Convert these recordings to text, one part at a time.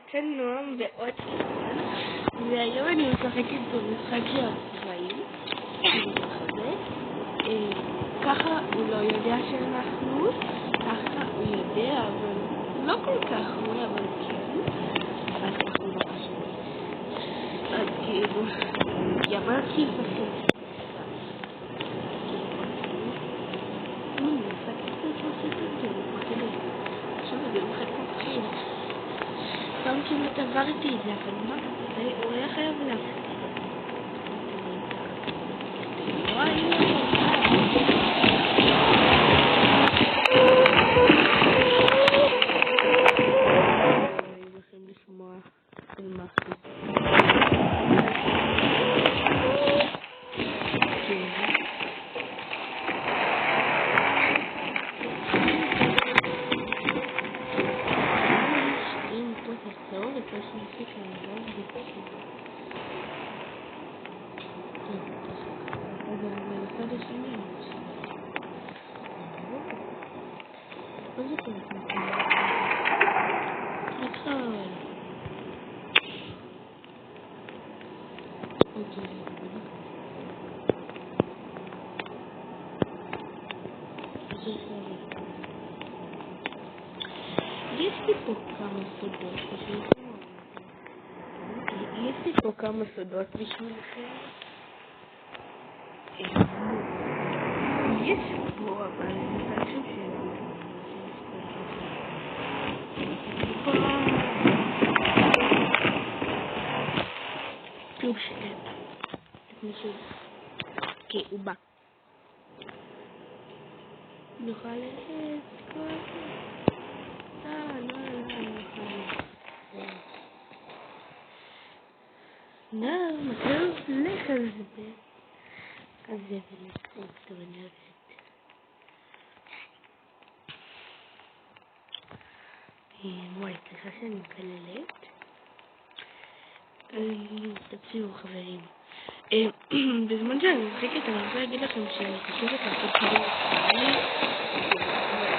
כאן נועם ועוד שחקן, והיום אני משחקת במשחק של הצבעים, ככה הוא לא יודע שאנחנו, ככה הוא יודע, אבל לא כל כך הוא, אבל כן, אז ככה הוא לא חשוב. אז כאילו, ימרתי לפסק. פעם כמעט עברתי את זה, אבל מה? הוא היה חייב להפסיק. לכם לשמוע על משהו. יש לי פה כמה סודות בשבילכם. יש פה, אבל אני חושב כלום שאין. אוקיי, הוא בא. נוכל ללכת כל זה. לא, מתחיל לך על זה. אז זה ולצאת תורנבת. וואי, סליחה שאני מקללת. תקשיבו חברים. בזמן שאני משחקת אני רוצה להגיד לכם שאני חושבת לעשות קידום אקטואלי.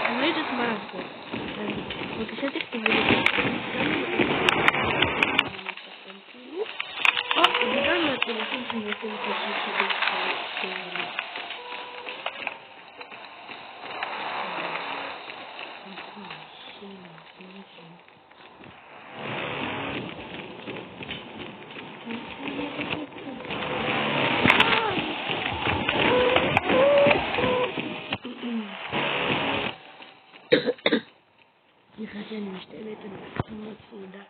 אני לא יודעת מה לעשות. בבקשה תכתבו לי. וגם מהטלפון שאני עושה לקרוא קידום אקטואלי. סליחה שאני משתלת, אני קצת מאוד צרודה.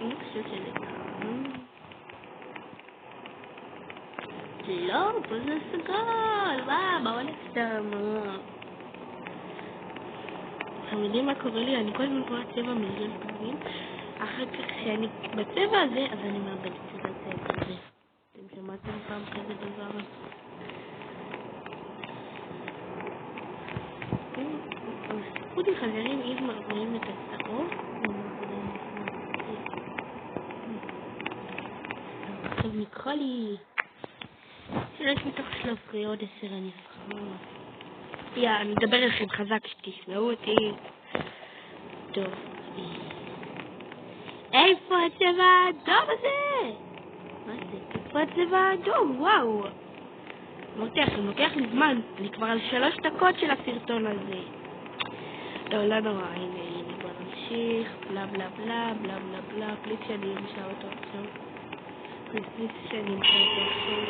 אני חושבת שזה כאן. לא, פה זה סגול. וואו, מה הולך סתם? אתם יודעים מה קורה לי? אני כל הזמן קוראת צבע מיליון פעמים. אחר כך כשאני בצבע הזה, אז אני מאבדת את הצבע הזה. אתם שמעתם פעם כזה דבר? תספרו לי חברים אם רואים את הצהוב. עכשיו נקרא לי 3 מתוך 13 עוד 10 אני זוכר. אני אדבר לכם חזק שתשמעו אותי. טוב. איפה הצבע האדום הזה? מה זה? איפה הצבע האדום? וואו. לוקח לי זמן. אני כבר על 3 דקות של הסרטון הזה. לא נורא. הנה, בוא נמשיך. בלה בלה בלה בלה בלה בלה. פליט שאני אמשא אותו עכשיו. פליט שאני אמשא אותו עכשיו.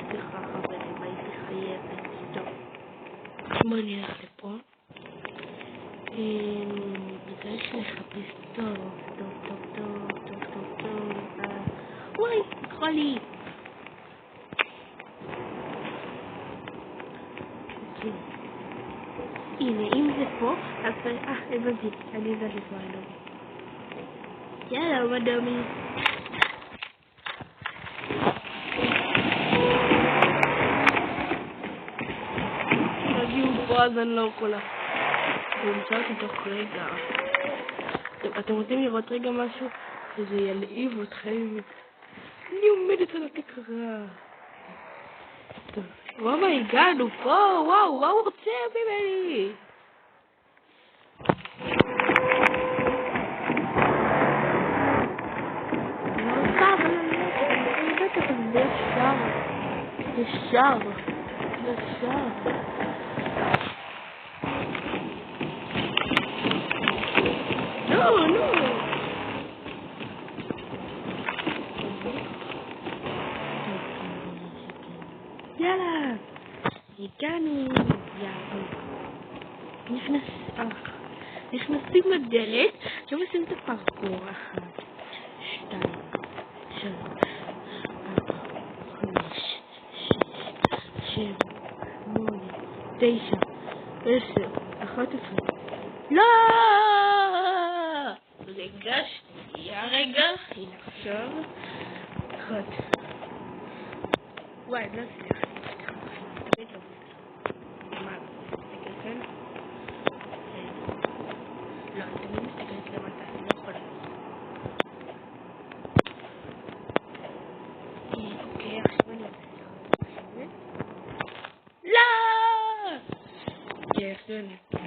סליחה חברים, הייתי חייבת. טוב. בוא נלך לפה. יש לחפש טוב. וואי, לקרוא לי. הנה, אם זה פה, אז הבנתי, אני יודעת לקרוא אדומי. יאללה, אדומי. הגיעו פה אז אני לא יכולה. אני אמצא אותי תוך רגע. אתם רוצים לראות רגע משהו? שזה ילעיב אתכם. אני עומדת על התקרה. וואו, הגענו פה, וואו, מה הוא רוצה ממני? ישר. לא. יאללה. הגענו. נכנסים לדלת. עכשיו עושים את הפרקור. 1, 2, 3, 4, 5, 6, 7, 8, 9, 10, 11. לא! רגע, הנה עכשיו. 1. וואי, לא סליחה. מה? מסתכל כאן? לא, אני מסתכלת למטה, אני לא יכולה. אוקיי, עכשיו אני רוצה. לא! איך זה נפתח?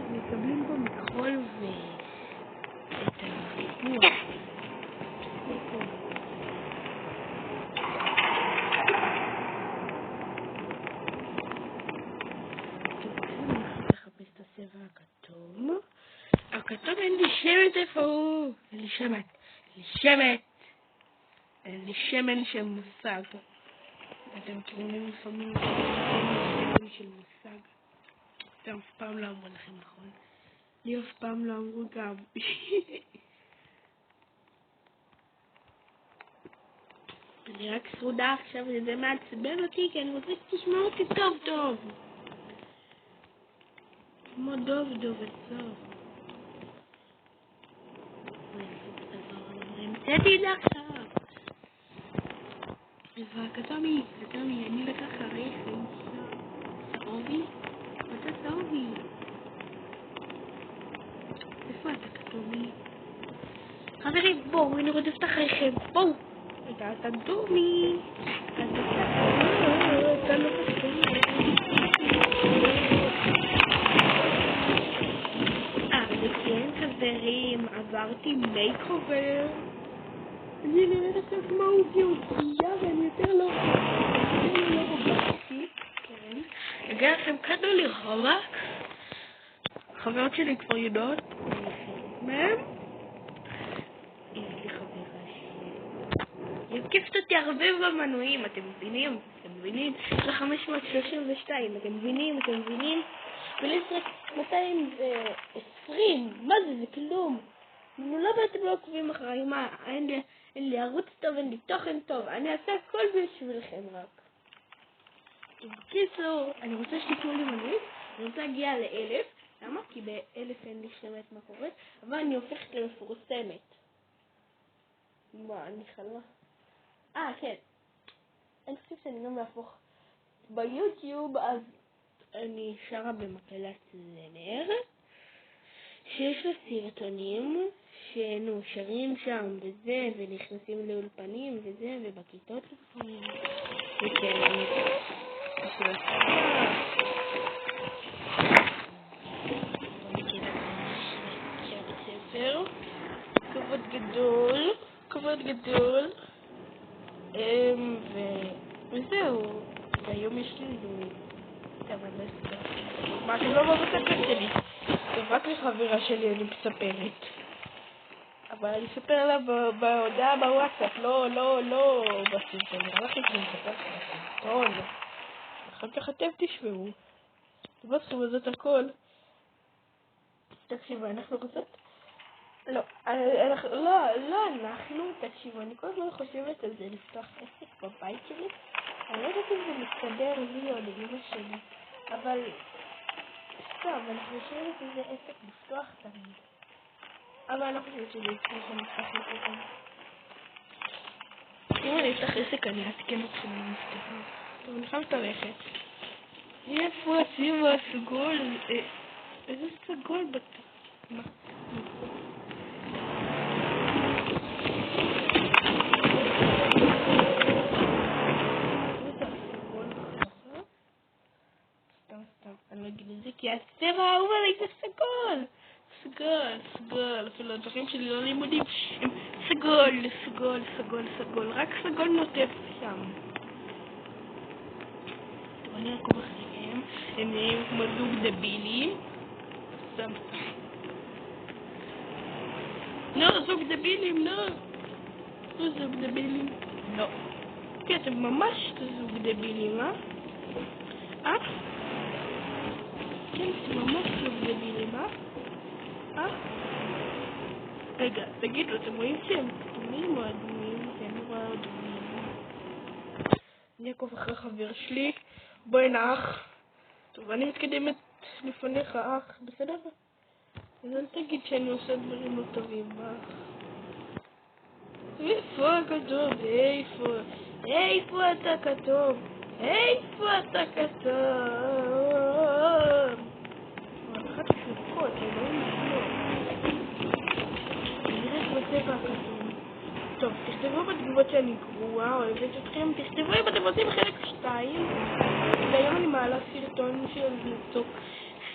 מקבלים פה מכחול ואת הריבוע. לחפש את הצבע הכתום. הכתום אין לי שמץ איפה הוא. אין לי שמץ. אין לי שמן של מושג. אתם מכירים לפעמים שמן של מושג. אתם אף פעם לא אמרו לכם נכון. לי אף פעם לא אמרו גם. אני רק סרודה עכשיו, זה מעצבן אותי, כי אני רוצה שתשמעו אותי טוב. כמו דוב עצוב. המצאתי את זה עכשיו. כתומי, אני לקח אחריך. צהובי? אתה צהובי. איפה אתה כתומי? חברים, בואו, אני רודפת אחריכם, בואו. אתה דומי. אתה לא קשור. וכן חברים, עברתי מייקובר. אני נראית עכשיו כמו אוביוטייה ואני יותר לא רובקתי. כן. אגב לכם קטנו לרובק. חברות שלי כבר יודעות. מהם? יש לי חברה יקיפת אותי הרבה במנועים, אתם מבינים? יש לה 532, אתם מבינים? ולי יש רק 220, מה זה כלום? לא באתם לא עוקבים אחריי, מה? אין לי ערוץ טוב, אין לי תוכן טוב, אני אעשה הכל בשבילכם רק. בקיצור, אני רוצה שתיתנו לי מנועים, אני רוצה להגיע ל1,000, למה? כי ב1,000 אין לי שמעת מה קורה, אבל אני הופכת למפורסמת. מה, אני חלמה? כן. אני חושב שאני גם להפוך ביוטיוב, אז אני שרה במקהלת זמר, שיש לה סרטונים שרים שם וזה, ונכנסים לאולפנים וזה, ובכיתות לפעמים. וכן, אני חושב ספר, כבוד גדול. וזהו, והיום יש לי אבל לא אספר. מה, אתם לא בבקשה שלי? זה רק לחברה שלי אני מספרת. אבל אני אספר לה בהודעה בוואטסאפ, לא בסרטון. אני רק מספר בסרטון. אחר כך אתם תשמעו. אתם לא צריכים לעשות הכל. תקשיבו, אנחנו רוצות... לא, תקשיבו, אני כל הזמן חושבת על זה, לפתוח עסק בבית שלי. אני לא יודעת אם זה מסתדר לי או לאמא שלי, אבל סתם, אני חושבת איזה עסק לפתוח תמיד. אבל אני לא חושבת שזה יקרה שאני אפתח לכם. אם אני אפתח עסק אני אעדכן אתכם אם נפתחה. טוב, אני חייבת ללכת. איפה הצבע הסגול? איזה סגול מה? אני לא אגיד את זה כי הצבע האהוב עליי זה סגול. סגול. אפילו הדברים שלי לא לימודים הם סגול. רק סגול נוטף שם. טוב, אני אעקוב אחריהם. הם נראים כמו זוג דבילי. סתם. לא, זוג דבילים, לא. לא זוג דבילים. לא. כי אתם ממש זוג דבילים, אה? כן, זה ממש זוג דבילים, אה? רגע, תגידו, אתם רואים שהם כתומים או אדומים? כן, אני רואה אדומים. אני אעקוב אחרי חבר שלי. בואי נח. טוב, אני מתקדמת לפניך, אח, בסדר? אז אל תגיד שאני עושה דברים לא טובים, אח. איפה הכתוב? איפה אתה כתוב? אחת הפלוקות, אלוהים לשמור. נראה איך בצבע הכתוב. טוב, תכתבו בתגובות שאני גרועה, אוהבת אתכם. תכתבו אם אתם רוצים חלק 2. והיום אני מעלה סרטון של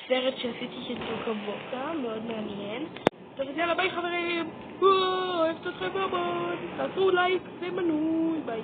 סרט שעשיתי של טוקה בוקה, מאוד מעניין. טוב, אז יאללה, ביי חברים. אוהבת אתכם מאוד. תעשו לייק ומנוי, ביי.